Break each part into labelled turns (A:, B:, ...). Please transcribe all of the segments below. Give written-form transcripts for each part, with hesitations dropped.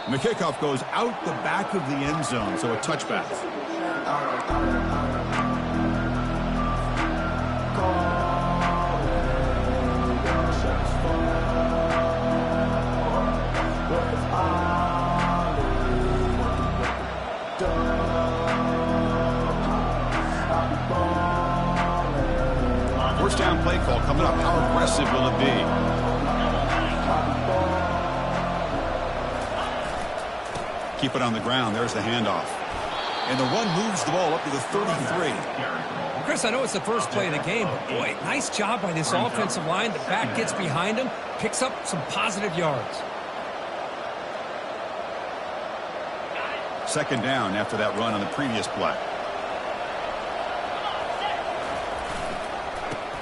A: And the kickoff goes out the back of the end zone, so a touchback. First down play call coming up. How aggressive will it be? Keep it on the ground. There's the handoff. And the run moves the ball up to the 33.
B: Chris, I know it's the first play of the game, but boy, nice job by this offensive line. The back gets behind him, picks up some positive yards.
A: Second down after that run on the previous play.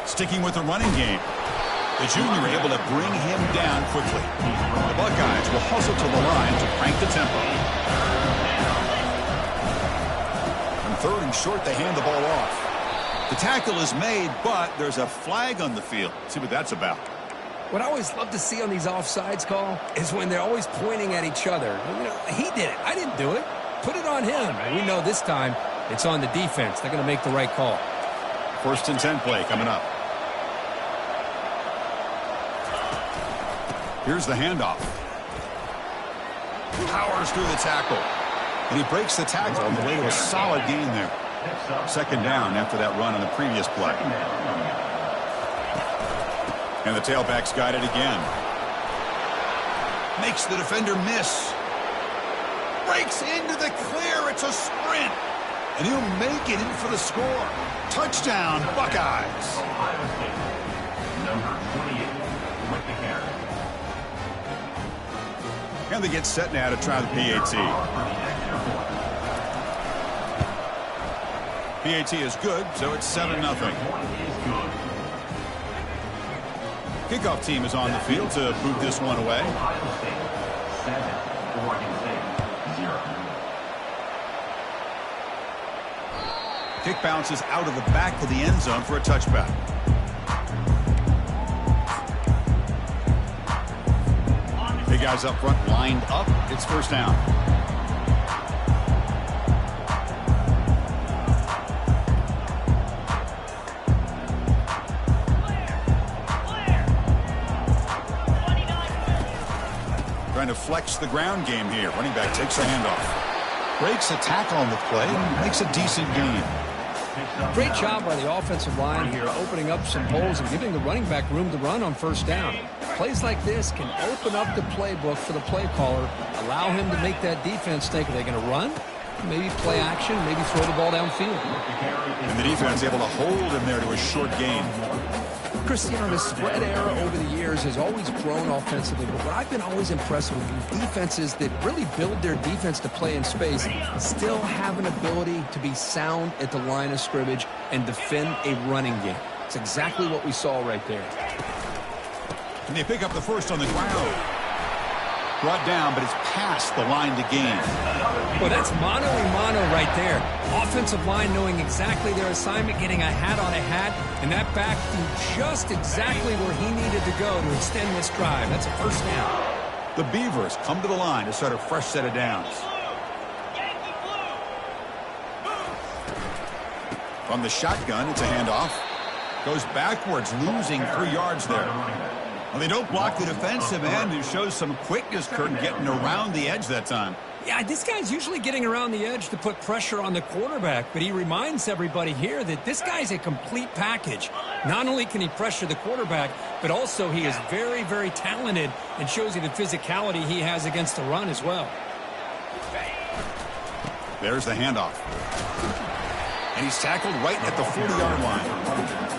A: Sticking with the running game. The junior able to bring him down quickly. The Buckeyes will hustle to the line to crank the tempo. On third and short, they hand the ball off. The tackle is made, but there's a flag on the field. See what that's about.
B: What I always love to see on these offsides call is when they're always pointing at each other. You know, he did it. I didn't do it. Put it on him. We know this time it's on the defense. They're going to make the right call.
A: First and 10 play coming up. Here's the handoff. Powers through the tackle. And he breaks the tackle on the way to a solid gain there. Second down after that run on the previous play. And the tailback's got it again. Makes the defender miss. Breaks into the clear. It's a sprint. And he'll make it in for the score. Touchdown, Buckeyes.
C: Number 28 with the carry.
A: And they get set now to try the PAT. PAT is good, so it's 7-0. Kickoff team is on the field to boot this one away. Kick bounces out of the back of the end zone for a touchback. Big guys up front lined up. It's first down. Trying to flex the ground game here. Running back takes a handoff. Breaks a tackle on the play and makes a decent gain.
B: Great job by the offensive line here, opening up some holes and giving the running back room to run on first down. Plays like this can open up the playbook for the play caller, allow him to make that defense think, are they going to run? Maybe play action, maybe throw the ball downfield.
A: And the defense able to hold him there to a short gain.
B: Chris, you know, the spread era over the years has always grown offensively, but what I've been always impressed with defenses that really build their defense to play in space still have an ability to be sound at the line of scrimmage and defend a running game. It's exactly what we saw right there.
A: And they pick up the first on the ground. Brought down, but it's past the line to gain.
B: Well, that's mano-a-mano right there. Offensive line knowing exactly their assignment, getting a hat on a hat, and that back threw just exactly where he needed to go to extend this drive. That's a first down.
A: The Beavers come to the line to start a fresh set of downs. From the shotgun, it's a handoff. Goes backwards, losing 3 yards there. Well, they don't block the defensive end, who shows some quickness, Kurt, getting around the edge that time.
B: Yeah, this guy's usually getting around the edge to put pressure on the quarterback, but he reminds everybody here that this guy's a complete package. Not only can he pressure the quarterback, but also he is very, very talented and shows you the physicality he has against the run as well.
A: There's the handoff. And he's tackled right at the 40-yard line.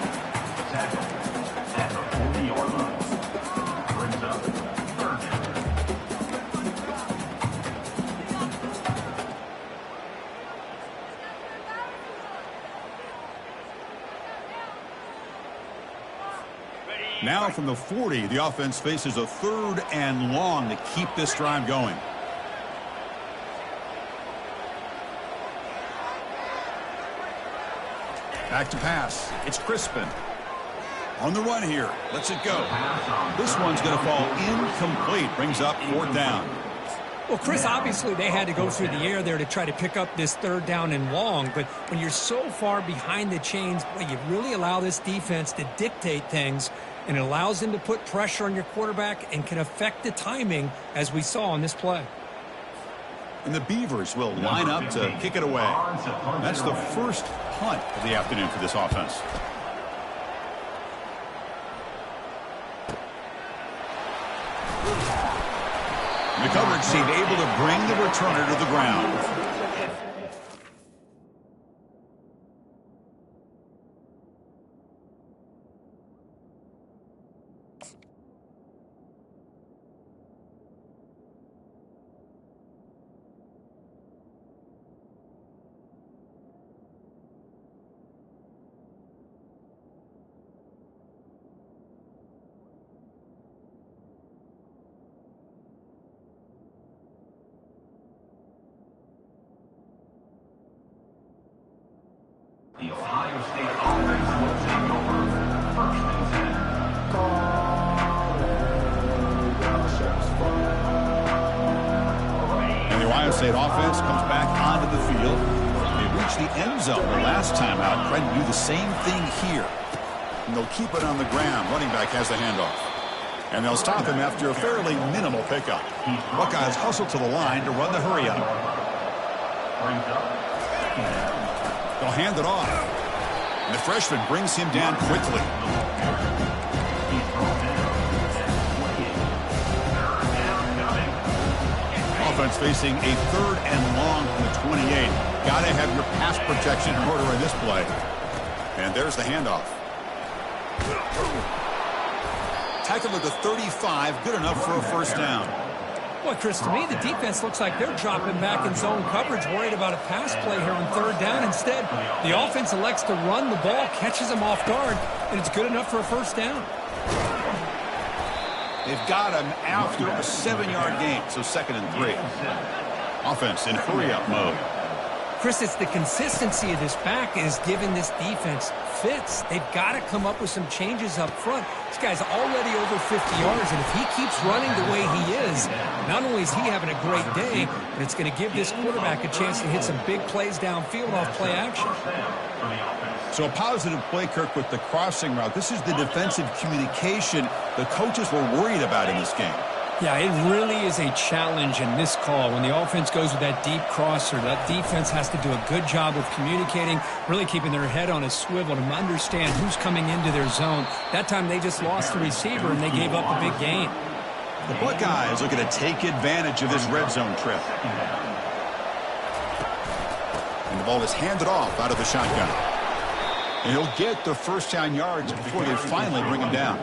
A: Now from the 40, the offense faces a 3rd and long to keep this drive going. Back to pass. It's Crispin. On the run here. Lets it go. This one's going to fall incomplete. Brings up 4th down.
D: Well, Chris, obviously they had to go through the air there to try to pick up this third down and long, but when you're so far behind the chains, boy, you really allow this defense to dictate things, and it allows them to put pressure on your quarterback and can affect the timing, as we saw on this play.
A: And the Beavers will line up to kick it away. That's the first punt of the afternoon for this offense. The coverage seemed able to bring the returner to the ground.
C: The Ohio State offense will take over 1st and 10.
A: And the Ohio State offense comes back onto the field. They reached the end zone the last time out, trying to do the same thing here. And they'll keep it on the ground. Running back has the handoff. And they'll stop him after a fairly minimal pickup. Buckeyes hustle to the line to run the hurry up.
C: Brings up.
A: They'll hand it off. And the freshman brings him down quickly. Offense facing a 3rd and long from the 28. Got to have your pass protection in order in this play. And there's the handoff. Tackled at the 35. Good enough for a first down.
D: Well, Chris, to me, the defense looks like they're dropping back in zone coverage, worried about a pass play here on 3rd down. Instead, the offense elects to run the ball, catches them off guard, and it's good enough for a first down.
A: They've got him after a 7-yard gain, so 2nd and 3. Offense in hurry-up mode.
D: Chris, it's the consistency of this back is giving this defense fits. They've got to come up with some changes up front. This guy's already over 50 yards, and if he keeps running the way he is, not only is he having a great day, but it's going to give this quarterback a chance to hit some big plays downfield off play action.
A: So a positive play, Kirk, with the crossing route. This is the defensive communication the coaches were worried about in this game.
D: Yeah, it really is a challenge in this call. When the offense goes with that deep crosser, that defense has to do a good job of communicating, really keeping their head on a swivel to understand who's coming into their zone. That time they just lost the receiver and they gave up a big gain.
A: The Buckeyes looking to take advantage of this red zone trip. And the ball is handed off out of the shotgun. And he'll get the first down yards before they finally bring him down.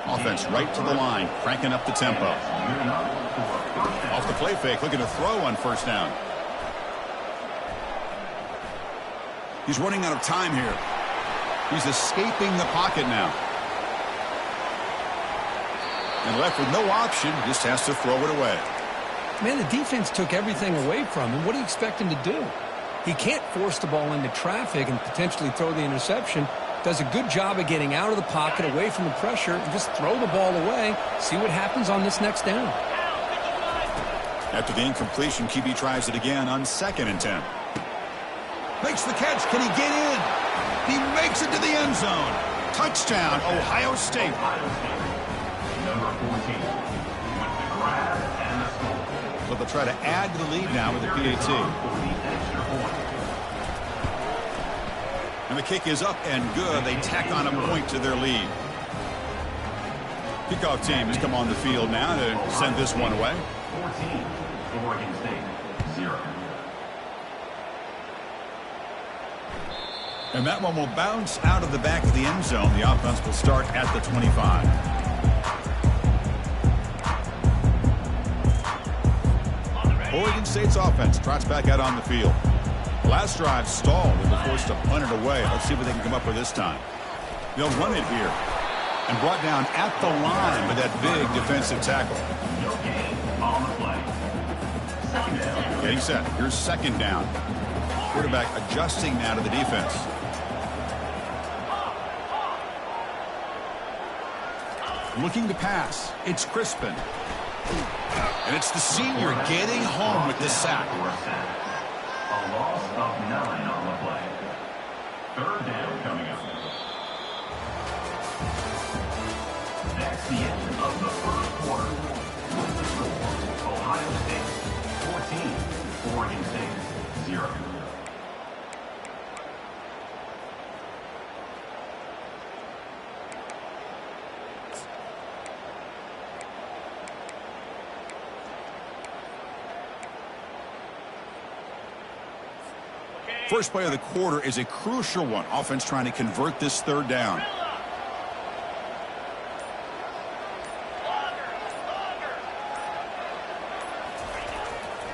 A: Offense right to the line, cranking up the tempo. Off the play fake, looking to throw on first down. He's running out of time here. He's escaping the pocket now. And left with no option, just has to throw it away.
D: Man, the defense took everything away from him. What do you expect him to do? He can't force the ball into traffic and potentially throw the interception. Does a good job of getting out of the pocket, away from the pressure, and just throw the ball away. See what happens on this next down.
A: After the incompletion, QB tries it again on 2nd and 10. Makes the catch. Can he get in? He makes it to the end zone. Touchdown, Ohio State.
C: Number 14. With the grab and the score.
A: So they'll try to add to the lead now with the PAT. And the kick is up and good. They tack on a point to their lead. Kickoff team has come on the field now to send this one away.
C: 14, Oregon State, 0.
A: And that one will bounce out of the back of the end zone. The offense will start at the 25. Oregon State's offense trots back out on the field. Last drive stalled and were forced to punt it away. Let's see what they can come up with this time. They'll run it here. And brought down at the line with that big defensive tackle.
C: No gain on the play. 2nd down.
A: Getting set. Here's 2nd down. Quarterback adjusting now to the defense. Looking to pass. It's Crispin. And it's the senior getting home with the sack.
C: For a sack. A loss of 9 on the play. Third down coming up. That's the end of the first quarter. Ohio State 14, Oregon State 0.
A: First play of the quarter is a crucial one. Offense trying to convert this third down.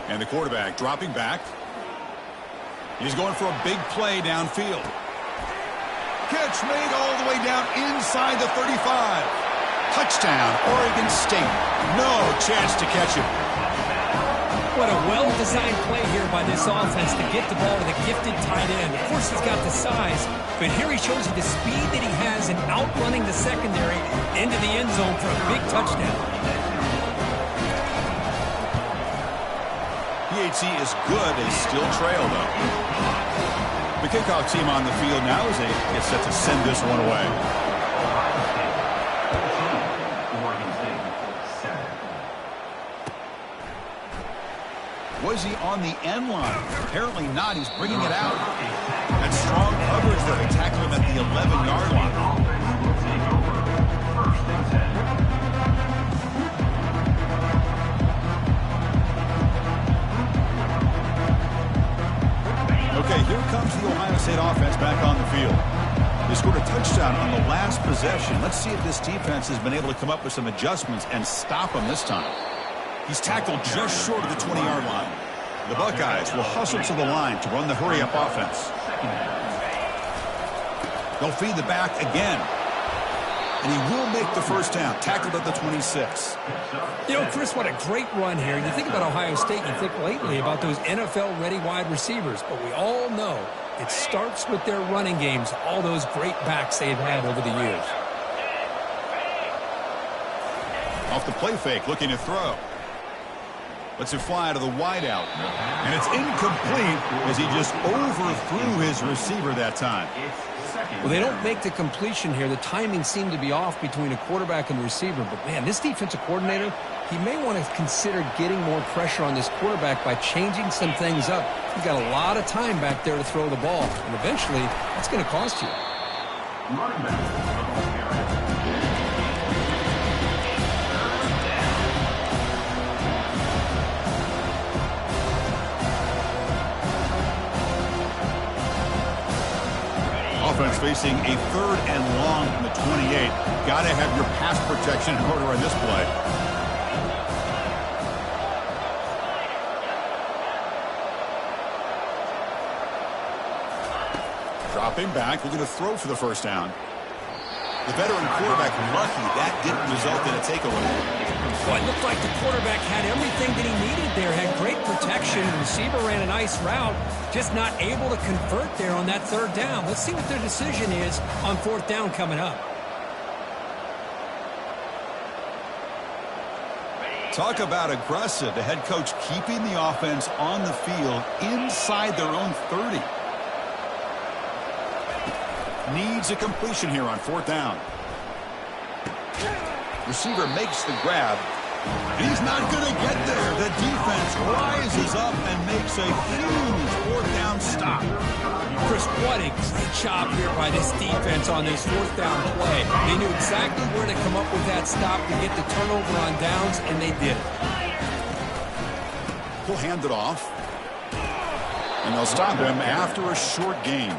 A: And the quarterback dropping back. He's going for a big play downfield. Catch made all the way down inside the 35. Touchdown, Oregon State. No chance to catch it.
D: What a well-designed play here by this offense to get the ball to the gifted tight end. Of course, he's got the size, but here he shows you the speed that he has in outrunning the secondary into the end zone for a big touchdown.
A: PHC is good. They still trail, though. The kickoff team on the field now as they get set to send this one away.
C: Oregon State 7.
A: Was he on the end line? Apparently not. He's bringing it out. And strong coverage there. They tackle him at the 11-yard line.
C: Offense will take over. First and 10.
A: Okay, here comes the Ohio State offense back on the field. They scored a touchdown on the last possession. Let's see if this defense has been able to come up with some adjustments and stop him this time. He's tackled just short of the 20-yard line. The Buckeyes will hustle to the line to run the hurry-up offense. They'll feed the back again. And he will make the first down, tackled at the 26.
D: You know, Chris, what a great run here. You think about Ohio State, you think lately about those NFL-ready wide receivers. But we all know it starts with their running games, all those great backs they've had over the years.
A: Off the play fake, looking to throw. Lets it fly to the wideout. And it's incomplete as he just overthrew his receiver that time.
B: Well, they don't make the completion here. The timing seemed to be off between a quarterback and receiver. But, man, this defensive coordinator, he may want to consider getting more pressure on this quarterback by changing some things up. He's got a lot of time back there to throw the ball. And eventually, that's going to cost you.
C: Running back.
A: Offense facing a third and long from the 28. Got to have your pass protection in order on this play. Dropping back, looking to throw for the first down. The veteran quarterback lucky that didn't result in a takeaway.
D: Well, it looked like the quarterback had everything that he needed there. Had great protection. The receiver ran a nice route. Just not able to convert there on that third down. Let's see what their decision is on fourth down coming up.
A: Talk about aggressive. The head coach keeping the offense on the field inside their own 30. Needs a completion here on fourth down. Receiver makes the grab. He's not going to get there. The defense rises up and makes a huge fourth down stop.
D: Chris, what a great job here by this defense on this fourth down play. They knew exactly where to come up with that stop to get the turnover on downs, and they did it.
A: He'll hand it off. And they'll stop him after a short gain.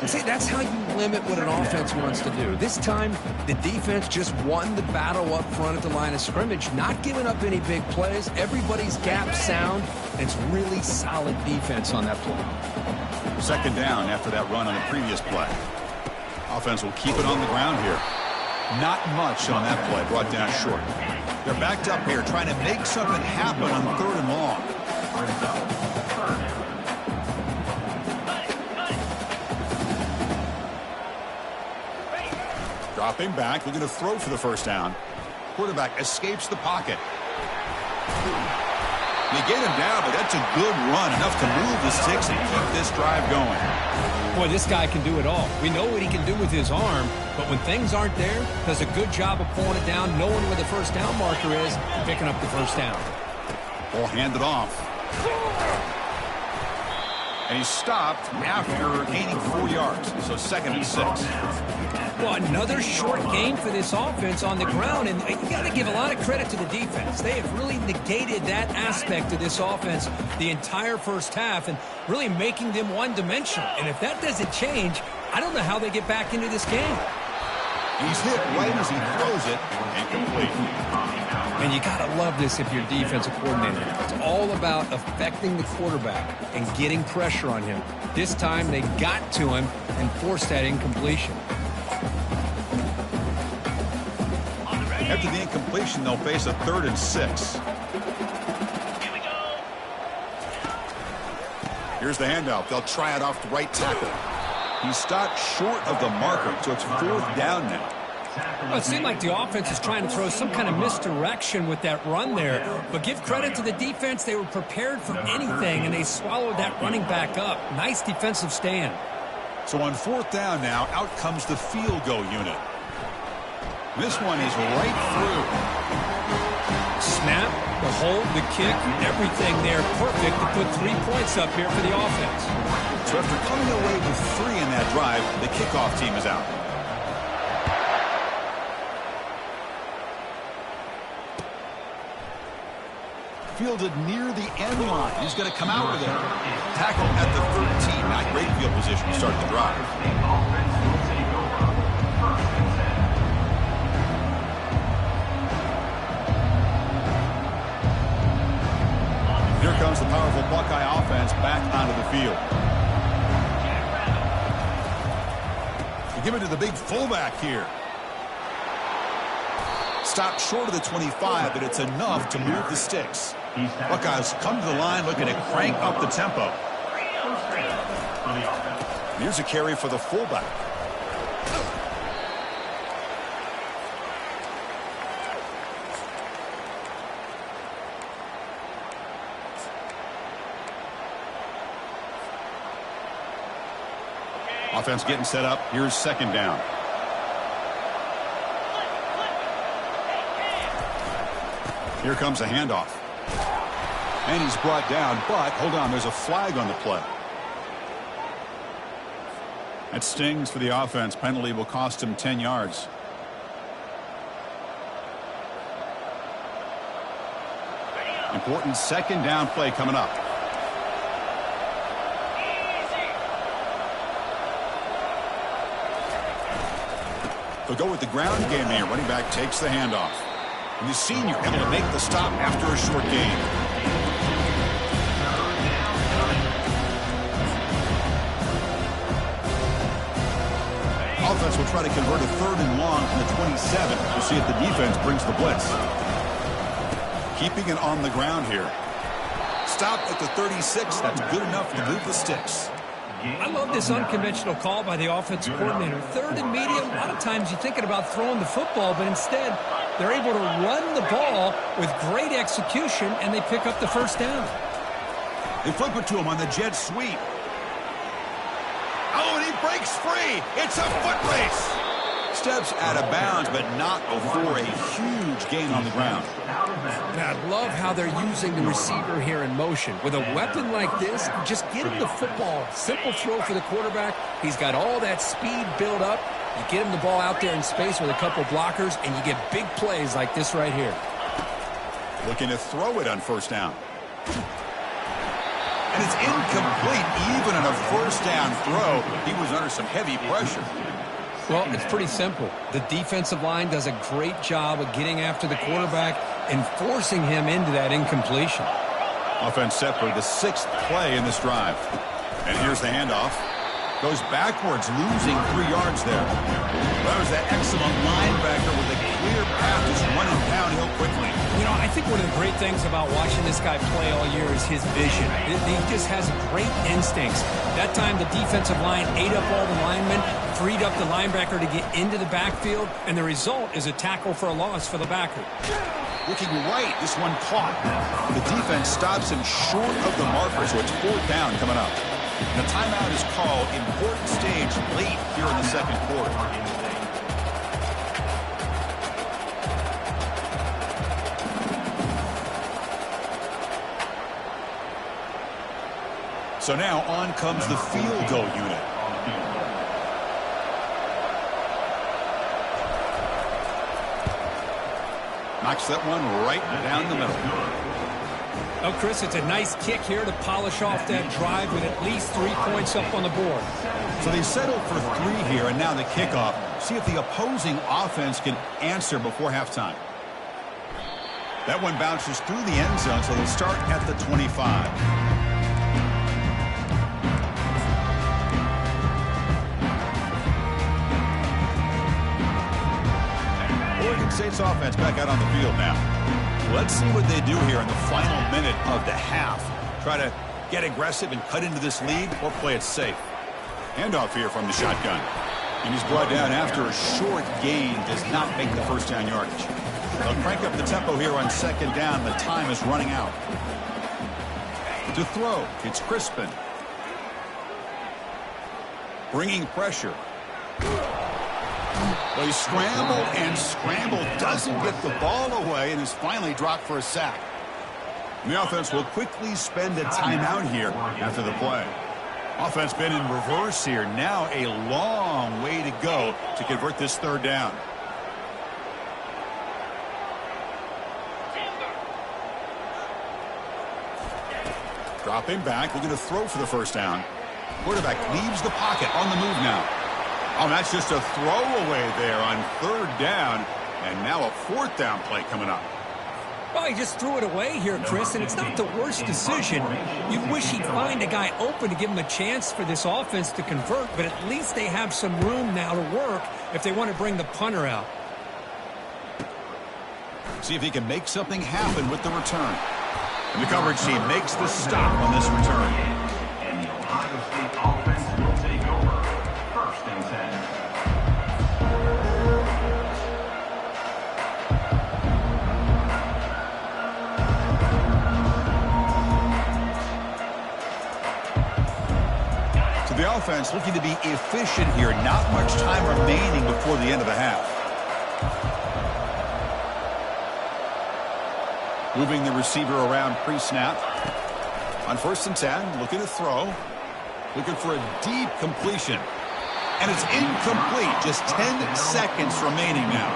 B: See, that's how you limit what an offense wants to do. This time, the defense just won the battle up front at the line of scrimmage, not giving up any big plays. Everybody's gap sound. And it's really solid defense on that play.
A: Second down after that run on the previous play. Offense will keep it on the ground here. Not much on that play, brought down short. They're backed up here trying to make something happen on third and long. Dropping back, looking to throw for the first down. Quarterback escapes the pocket. They get him down, but that's a good run, enough to move the sticks and keep this drive going.
D: Boy, this guy can do it all. We know what he can do with his arm, but when things aren't there, does a good job of pulling it down, knowing where the first down marker is, and picking up the first down.
A: Ball handed off. And he's stopped after gaining 4 yards, so 2nd and 6.
D: Well, another short game for this offense on the ground, and you got to give a lot of credit to the defense. They have really negated that aspect of this offense the entire first half and really making them one-dimensional. And if that doesn't change, I don't know how they get back into this game.
A: He's hit right as he throws it, and complete.
D: And you got to love this if you're defensive coordinator. It's all about affecting the quarterback and getting pressure on him. This time they got to him and forced that incompletion.
A: After the incompletion, they'll face a 3rd and 6. Here's the handoff. They'll try it off the right tackle. He stopped short of the marker, so it's 4th down now.
D: Well, it seemed like the offense is trying to throw some kind of misdirection with that run there. But give credit to the defense. They were prepared for anything, and they swallowed that running back up. Nice defensive stand.
A: So on 4th down now, out comes the field goal unit. This one is right through.
D: Snap, the hold, the kick, everything there perfect to put 3 points up here for the offense.
A: So after coming away with 3 in that drive, the kickoff team is out. Fielded near the end line. He's going to come out with it. Tackle at the 13. Not great field position to start the drive. Here comes the powerful Buckeye offense back onto the field. They give it to the big fullback here. Stopped short of the 25, but it's enough to move the sticks. Buckeyes come to the line looking to crank up the tempo. Here's a carry for the fullback. Offense getting set up. Here's 2nd down. Here comes a handoff. And he's brought down, but hold on, there's a flag on the play. That stings for the offense. Penalty will cost him 10 yards. Important 2nd down play coming up. They'll go with the ground game here. Running back takes the handoff. And the senior able to make the stop after a short gain. Offense will try to convert a 3rd and long from the 27. We'll see if the defense brings the blitz. Keeping it on the ground here. Stop at the 36. That's good enough to move the sticks.
D: I love this unconventional call by the offensive coordinator. 3rd and medium, a lot of times you're thinking about throwing the football, but instead they're able to run the ball with great execution, and they pick up the first down.
A: They flip it to him on the jet sweep. Oh, and he breaks free. It's a foot race. Steps out of bounds, but not before a huge gain on the ground.
B: And I love how they're using the receiver here in motion. With a weapon like this, just get him the football. Simple throw for the quarterback. He's got all that speed built up. You get him the ball out there in space with a couple blockers, and you get big plays like this right here.
A: Looking to throw it on 1st down. And it's incomplete. Even on a 1st down throw, he was under some heavy pressure.
B: Well, it's pretty simple. The defensive line does a great job of getting after the quarterback and forcing him into that incompletion.
A: Offense set for the 6th play in this drive. And here's the handoff. Goes backwards, losing 3 yards there. That was that excellent linebacker with a clear path, just running downhill quickly.
D: You know, I think one of the great things about watching this guy play all year is his vision. He just has great instincts. That time the defensive line ate up all the linemen, freed up the linebacker to get into the backfield, and the result is a tackle for a loss for the backer.
A: looking right. This one caught. The defense stops him short of the marker, so it's 4th down coming up. And the timeout is called. Important stage late here in the second quarter. So now on comes the field goal unit. Knocks that one right down the middle.
D: Oh, Chris, it's a nice kick here to polish off that drive with at least 3 points up on the board.
A: So they settled for 3 here, and now the kickoff. See if the opposing offense can answer before halftime. That one bounces through the end zone, so they'll start at the 25. Oregon State's offense back out on the field now. Let's see what they do here in the final minute of the half. Try to get aggressive and cut into this lead or play it safe. Handoff here from the shotgun. And he's brought down after a short gain. Does not make the first down yardage. They'll crank up the tempo here on 2nd down. The time is running out. To throw, it's Crispin. Bringing pressure. Well, he scrambled and scrambled, doesn't get the ball away, and is finally dropped for a sack. And the offense will quickly spend a timeout here after the play. Offense been in reverse here. Now a long way to go to convert this 3rd down. Dropping back, looking to throw for the 1st down. Quarterback leaves the pocket, on the move now. Oh, that's just a throwaway there on 3rd down. And now a 4th down play coming up.
D: Well, he just threw it away here, Chris, and it's not the worst decision. You wish he'd find a guy open to give him a chance for this offense to convert, but at least they have some room now to work if they want to bring the punter out.
A: See if he can make something happen with the return. And the coverage team makes the stop on this return.
C: And the Ohio State offense will take over. 1st and 10.
A: So the offense looking to be efficient here. Not much time remaining before the end of the half. Moving the receiver around pre-snap. On 1st and 10, looking to throw. Looking for a deep completion. And it's incomplete. Just 10 seconds remaining now.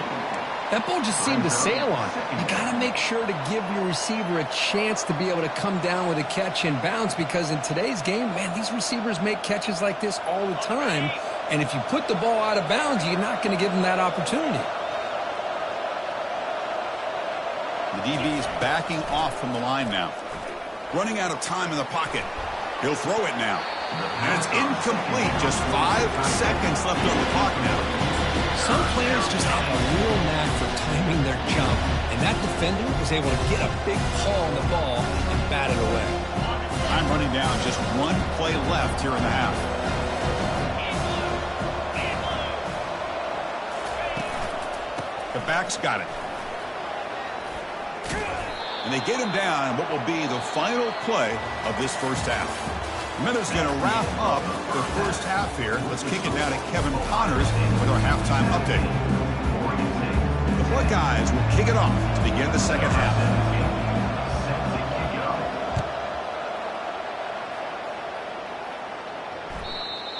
B: That ball just seemed to sail on. You got to make sure to give your receiver a chance to be able to come down with a catch and bounce, because in today's game, man, these receivers make catches like this all the time. And if you put the ball out of bounds, you're not going to give them that opportunity.
A: The DB is backing off from the line now. Running out of time in the pocket. He'll throw it now. And it's incomplete. Just 5 seconds left on the clock now.
B: Some players just have a real knack for timing their jump, and that defender was able to get a big paw on the ball and bat it away.
A: Time running down. Just 1 play left here in the half. The back's got it. And they get him down in what will be the final play of this 1st half. Minutes going to wrap up the 1st half here. Let's kick it down to Kevin Connors with our halftime update. The Buckeyes will kick it off to begin the 2nd half.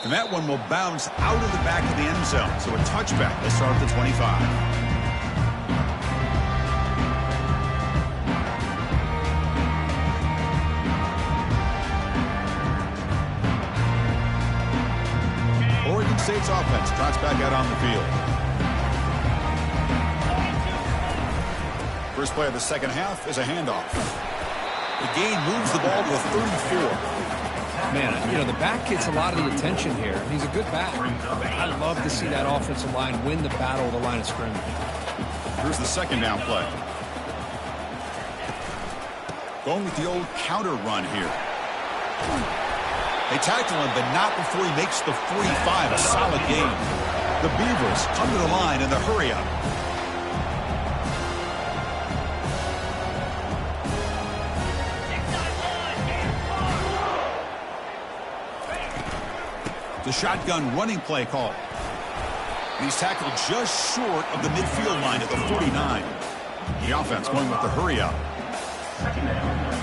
A: And that one will bounce out of the back of the end zone. So a touchback. They'll start at the 25. Oregon State's offense trots back out on the field. First play of the 2nd half is a handoff. The gain moves the ball to 34.
B: Man, you know, the back gets a lot of the attention here. He's a good back. I love to see that offensive line win the battle of the line of scrimmage.
A: Here's the 2nd down play. Going with the old counter run here. They tackle him, but not before he makes the 45, a solid gain. The Beavers come to the line in the hurry-up. The shotgun running play call. He's tackled just short of the midfield line at the 49. The offense going with the hurry up.
C: Second down.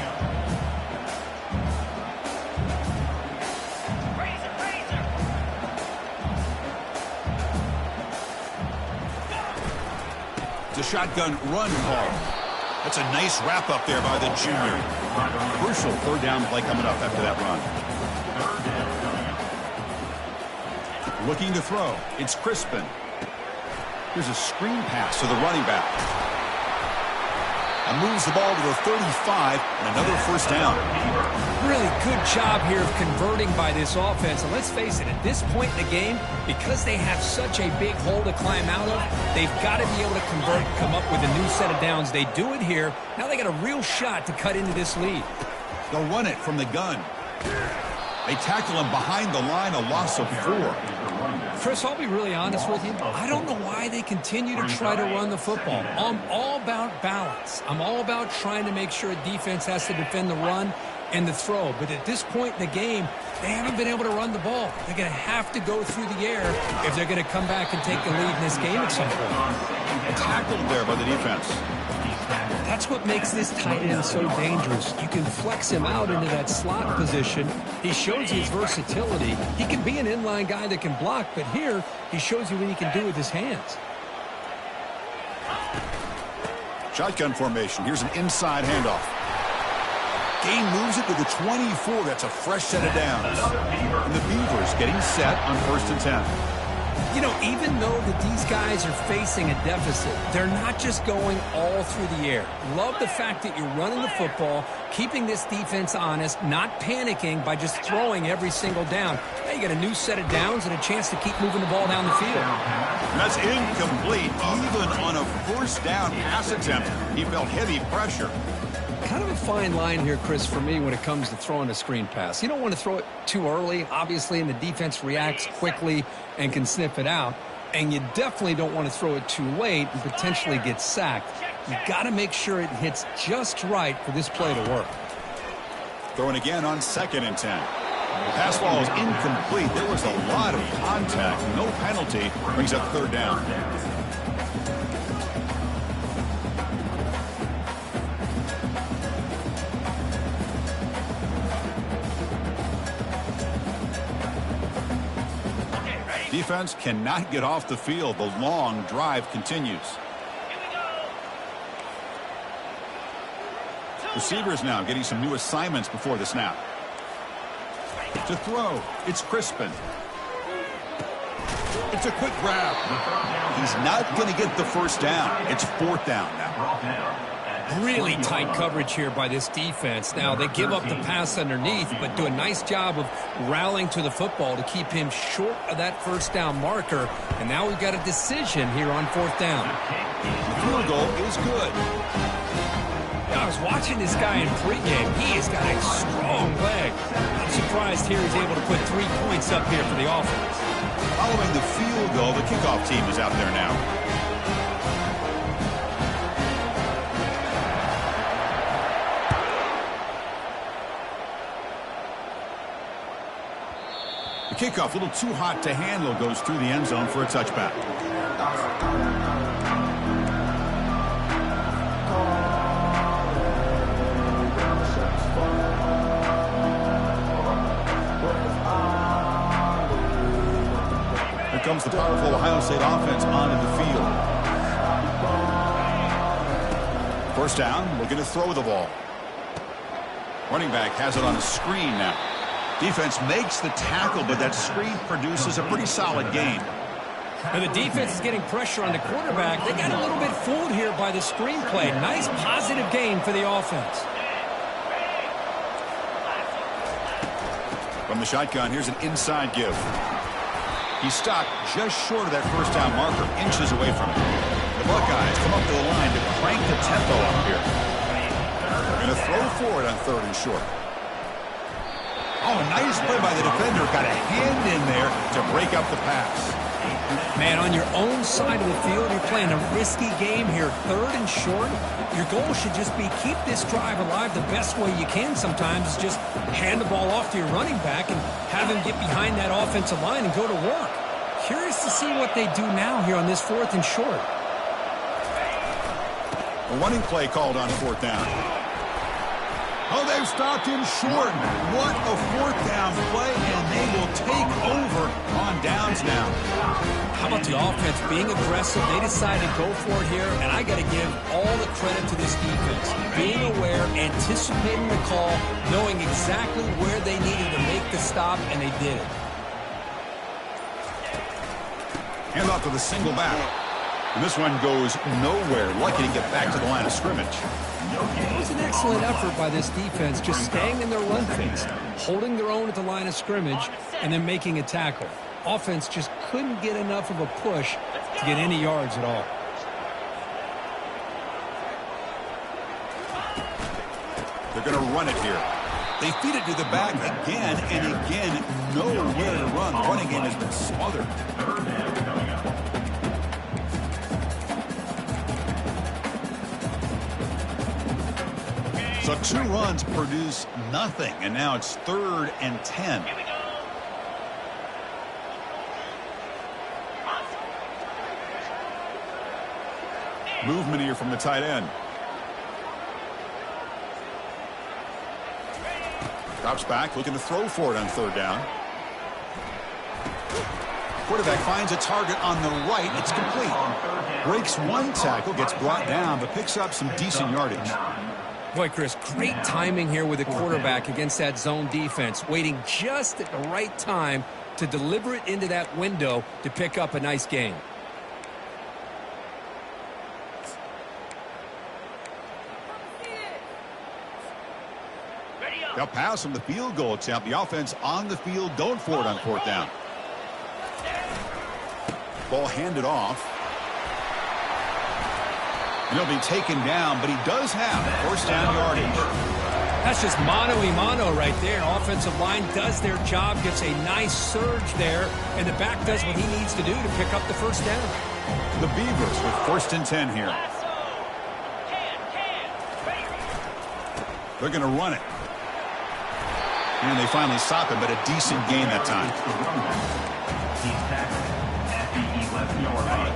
A: The shotgun run call. That's a nice wrap up there by the junior. Crucial third down play coming up after that run. Looking to throw. It's Crispin. Here's a screen pass to the running back. And moves the ball to the 35 and another first down.
D: Really good job here of converting by this offense. And let's face it, at this point in the game, because they have such a big hole to climb out of, they've got to be able to convert, come up with a new set of downs. They do it here. Now they got a real shot to cut into this lead.
A: They'll run it from the gun. They tackle him behind the line, a loss of 4.
D: Chris, I'll be really honest with you. I don't know why they continue to try to run the football. I'm all about balance. I'm all about trying to make sure a defense has to defend the run and the throw. But at this point in the game, they haven't been able to run the ball. They're going to have to go through the air if they're going to come back and take the lead in this game at some point.
A: Tackled there by the defense.
D: That's what makes this tight end so dangerous. You can flex him out into that slot position. He shows his versatility. He can be an inline guy that can block, but here he shows you what he can do with his hands.
A: Shotgun formation. Here's an inside handoff. Gain moves it to the 24. That's a fresh set of downs. And the Beavers getting set on 1st and 10.
D: You know, even though that these guys are facing a deficit, they're not just going all through the air. Love the fact that you're running the football, keeping this defense honest, not panicking by just throwing every single down. Now you got a new set of downs and a chance to keep moving the ball down the field.
A: That's incomplete. Even on a first down pass attempt, he felt heavy pressure.
B: Kind of a fine line here, Chris, for me when it comes to throwing a screen pass. You don't want to throw it too early, obviously, and the defense reacts quickly and can sniff it out. And you definitely don't want to throw it too late and potentially get sacked. You got to make sure it hits just right for this play to work.
A: Throwing again on 2nd and 10. The pass ball is incomplete. There was a lot of contact. No penalty. Brings up 3rd down. Defense cannot get off the field. The long drive continues. Receivers now getting some new assignments before the snap. To throw, it's Crispin. It's a quick grab. He's not going to get the first down. It's 4th down now.
D: Really tight coverage here by this defense. Now, they give up the pass underneath, but do a nice job of rallying to the football to keep him short of that first down marker. And now we've got a decision here on 4th down.
A: The field goal is good.
D: I was watching this guy in pregame. He has got a strong leg. I'm surprised here he's able to put 3 points up here for the offense.
A: Following the field goal, the kickoff team is out there now. The kickoff, a little too hot to handle, goes through the end zone for a touchback. Here comes the powerful Ohio State offense onto the field. First down, looking to throw the ball. Running back has it on a screen now. Defense makes the tackle, but that screen produces a pretty solid gain.
D: And the defense is getting pressure on the quarterback. They got a little bit fooled here by the screen play. Nice positive gain for the offense.
A: From the shotgun, here's an inside give. He stopped just short of that first down marker, inches away from it. The Buckeyes come up to the line to crank the tempo up here. They're going to throw for it on 3rd and short. Oh, nice play by the defender. Got a hand in there to break up the pass.
D: Man, on your own side of the field, you're playing a risky game here. 3rd and short. Your goal should just be keep this drive alive the best way you can sometimes is just hand the ball off to your running back and have him get behind that offensive line and go to work. Curious to see what they do now here on this 4th and short.
A: A running play called on 4th down. Oh, they've stopped him short. What a 4th down play, and they will take over on downs now.
D: How about the offense being aggressive? They decided to go for it here, and I got to give all the credit to this defense. Being aware, anticipating the call, knowing exactly where they needed to make the stop, and they did it.
A: Hand off to the single back. And this one goes nowhere. Lucky to get back to the line of scrimmage.
D: It was an excellent effort by this defense, just staying in their run phase, holding their own at the line of scrimmage, and then making a tackle. Offense just couldn't get enough of a push to get any yards at all.
A: They're going to run it here. They feed it to the back again and again. Nowhere to run. The running game has been smothered. So 2 runs produce nothing, and now it's 3rd and 10. Movement here from the tight end. Drops back, looking to throw for it on 3rd down. Quarterback finds a target on the right. It's complete. Breaks 1 tackle, gets brought down, but picks up some decent yardage.
D: Boy, Chris, great timing here with the quarterback against that zone defense, waiting just at the right time to deliver it into that window to pick up a nice gain.
A: They'll pass from the field goal attempt. The offense on the field going for it on 4th down. Ball handed off. And he'll be taken down, but he does have 1st down yardage.
D: That's just mano-a-mano right there. Offensive line does their job, gets a nice surge there, and the back does what he needs to do to pick up the 1st down.
A: The Beavers with 1st and 10 here. They're going to run it. And they finally stop it, but a decent gain that time.
C: He's tackled at the 11-yard line.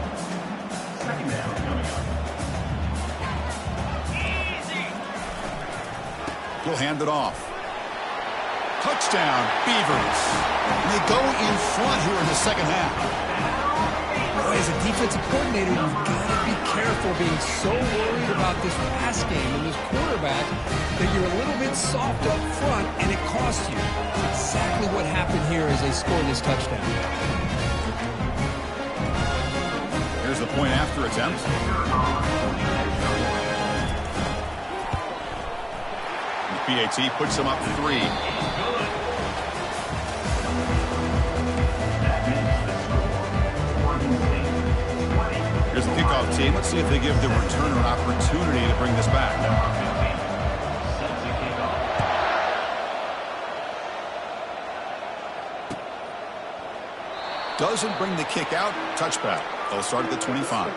C: 2nd down coming up.
A: He'll hand it off. Touchdown, Beavers. And they go in front here in the 2nd half.
D: Boy, as a defensive coordinator, you've got to be careful being so worried about this pass game and this quarterback that you're a little bit soft up front, and it costs you. That's exactly what happened here as they scored this touchdown.
A: Here's the point after attempt. PAT puts him up 3. Here's the kickoff team. Let's see if they give the returner an opportunity to bring this back. Doesn't bring the kick out. Touchback. They'll start at the 25.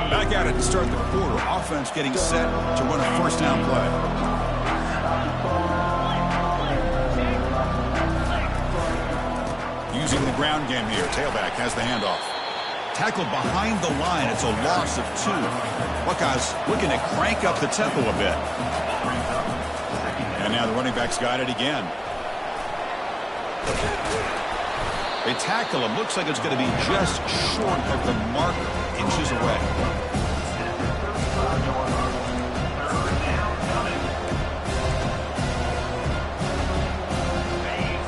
A: Back at it to start the quarter. Offense getting set to run a 1st down play. Using the ground game here. Tailback has the handoff. Tackled behind the line. It's a loss of 2. Buckeyes looking to crank up the tempo a bit. And now the running back's got it again. They tackle him. Looks like it's going to be just short of the marker. Inches away.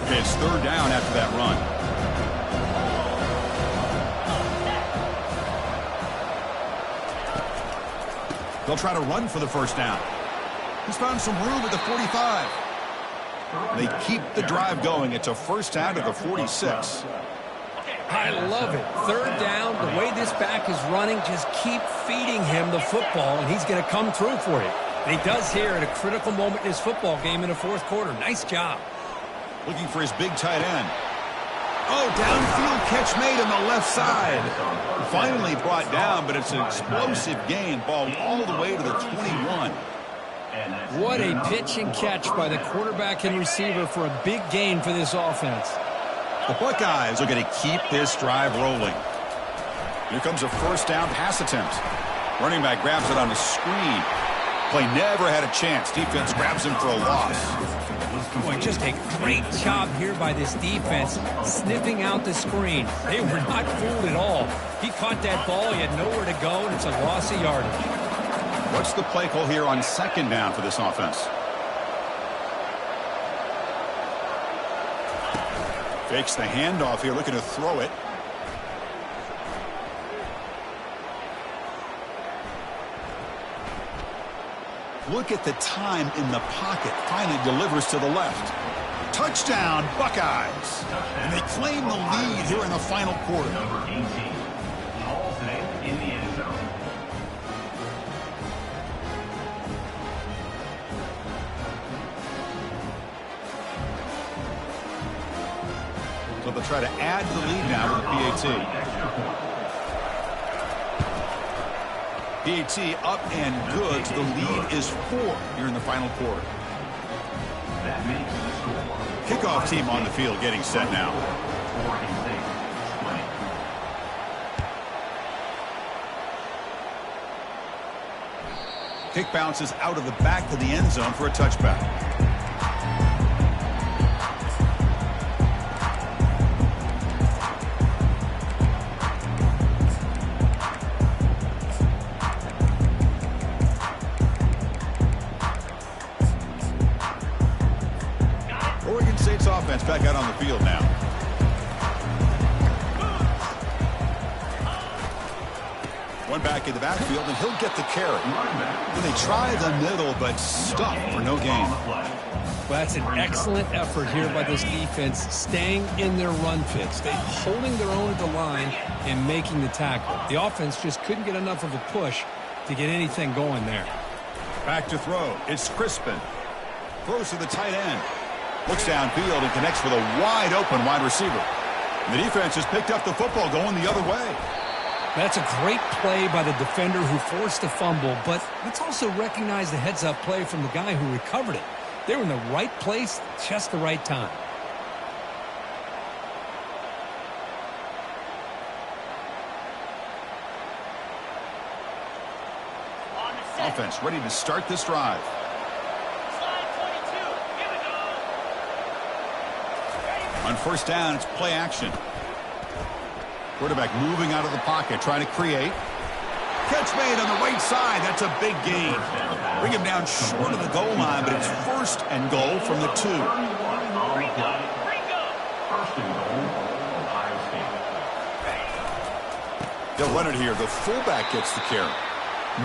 A: Okay, it's 3rd down after that run. They'll try to run for the 1st down. He's found some room at the 45. They keep the drive going. It's a 1st down to the 46.
D: I love it. Third down, the way this back is running, just keep feeding him the football, and he's going to come through for you. And he does here at a critical moment in his football game in the fourth quarter. Nice job.
A: Looking for his big tight end. Oh, downfield catch made on the left side. Finally brought down, but it's an explosive gain. Ball all the way to the 21.
D: What a pitch and catch by the quarterback and receiver for a big gain for this offense.
A: The Buckeyes are going to keep this drive rolling. Here comes a first down pass attempt. Running back grabs it on the screen. Play never had a chance. Defense grabs him for a loss.
D: Boy, just a great job here by this defense, sniffing out the screen. They were not fooled at all. He caught that ball, he had nowhere to go, and it's a loss of yardage.
A: What's the play call here on second down for this offense? Fakes the handoff here, looking to throw it. Look at the time in the pocket. Finally delivers to the left. Touchdown, Buckeyes. And they claim the lead here in the final quarter.
C: Number 18, hauls it in the end zone.
A: So they'll try to add to the lead now with the PAT. PAT up and good. So the lead is 4 here in the final quarter.
C: That makes the score.
A: Kickoff team on the field getting set now.
C: 46, split.
A: Kick bounces out of the back of the end zone for a touchback. Oregon State's offense back out on the field now. One back in the backfield, and he'll get the carry. Then they try the middle, but stop for no gain.
D: Well, that's an excellent effort here by this defense, staying in their run fits. They're holding their own at the line and making the tackle. The offense just couldn't get enough of a push to get anything going there.
A: Back to throw. It's Crispin. Throws to the tight end. Looks downfield and connects with a wide-open wide receiver. And the defense has picked up the football going the other way.
D: That's a great play by the defender who forced a fumble, but let's also recognize the heads-up play from the guy who recovered it. They were in the right place, just the right time.
A: Offense ready to start this drive. On first down, it's play action. Quarterback moving out of the pocket, trying to create. Catch made on the right side. That's a big gain. Bring him down short of the goal line, but it's first and goal from the 2.
C: First and goal, Ohio State.
A: They'll run it here. The fullback gets the carry.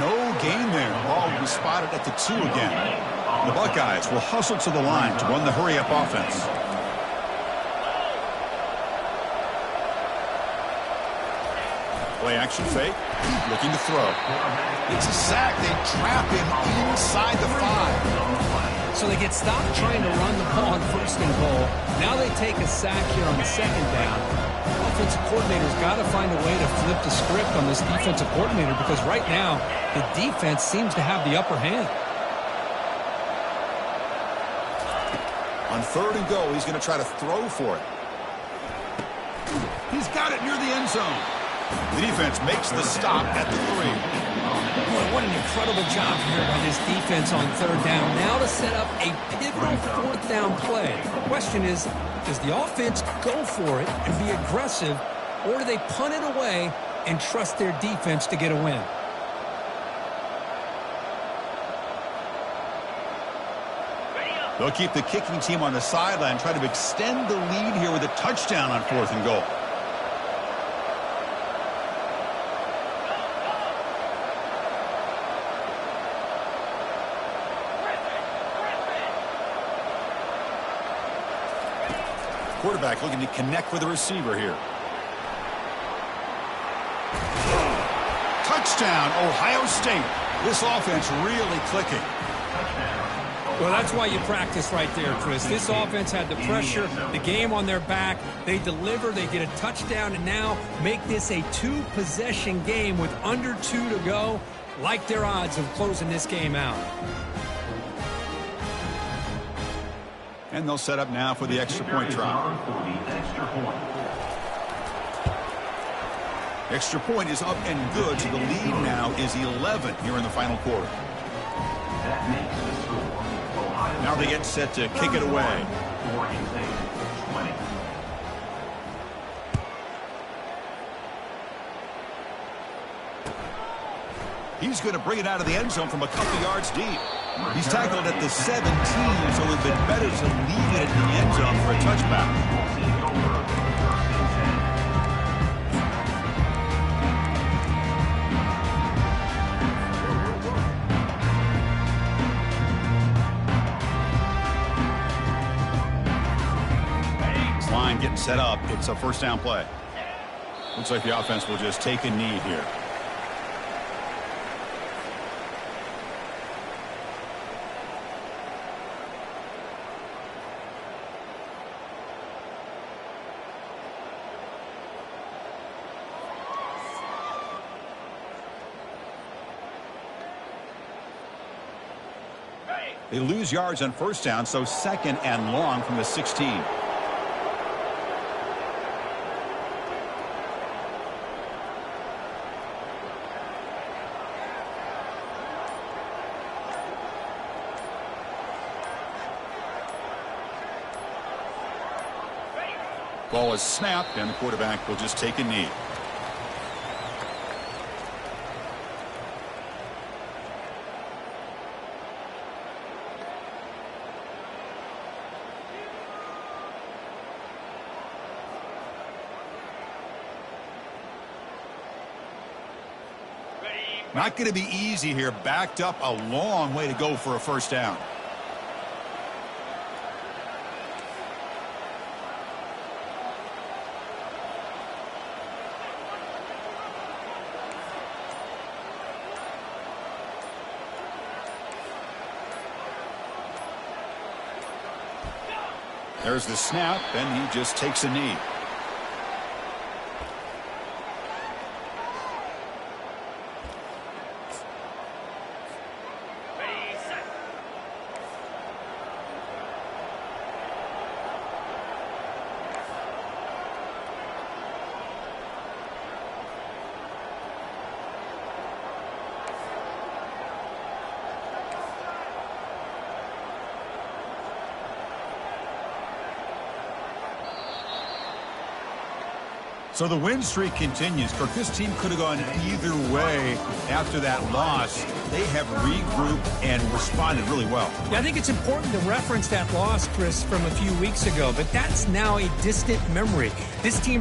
A: No gain there. Ball will be spotted at the 2 again. The Buckeyes will hustle to the line to run the hurry-up offense. Play action fake. Looking to throw. It's a sack. They trap him inside the 5.
D: So they get stopped trying to run the ball on first and goal. Now they take a sack here on the second down. Offensive coordinator's got to find a way to flip the script on this defensive coordinator because right now the defense seems to have the upper hand.
A: On third and goal, he's going to try to throw for it. He's got it near the end zone. The defense makes the stop at the 3.
D: Boy, what an incredible job here by this defense on third down. Now to set up a pivotal fourth down play. The question is, does the offense go for it and be aggressive, or do they punt it away and trust their defense to get a win?
A: They'll keep the kicking team on the sideline, try to extend the lead here with a touchdown on fourth and goal. Quarterback looking to connect with the receiver here. Touchdown, Ohio State. This offense really clicking.
D: Well, that's why you practice right there, Chris. This offense had the pressure, the game on their back. They deliver, they get a touchdown, and now make this a 2-possession game with under 2 to go. Like their odds of closing this game out.
A: And they'll set up now for the extra point try. Extra point is up and good, so the lead now is 11 here in the final quarter.
C: That makes the score.
A: Now they get set to kick it away.
C: Oregon State 20.
A: He's going to bring it out of the end zone from a couple yards deep. He's tackled at the 17, so it would have been better to leave it at the end zone for a touchback. Line getting set up. It's a first down play. Looks like the offense will just take a knee here. They lose yards on first down, so second and long from the 16. Ball is snapped, and the quarterback will just take a knee. Not going to be easy here. Backed up a long way to go for a first down. There's the snap, and he just takes a knee. So the win streak continues. Kirk, this team could have gone either way after that loss. They have regrouped and responded really well.
D: Yeah, I think it's important to reference that loss, Chris, from a few weeks ago, but that's now a distant memory. This team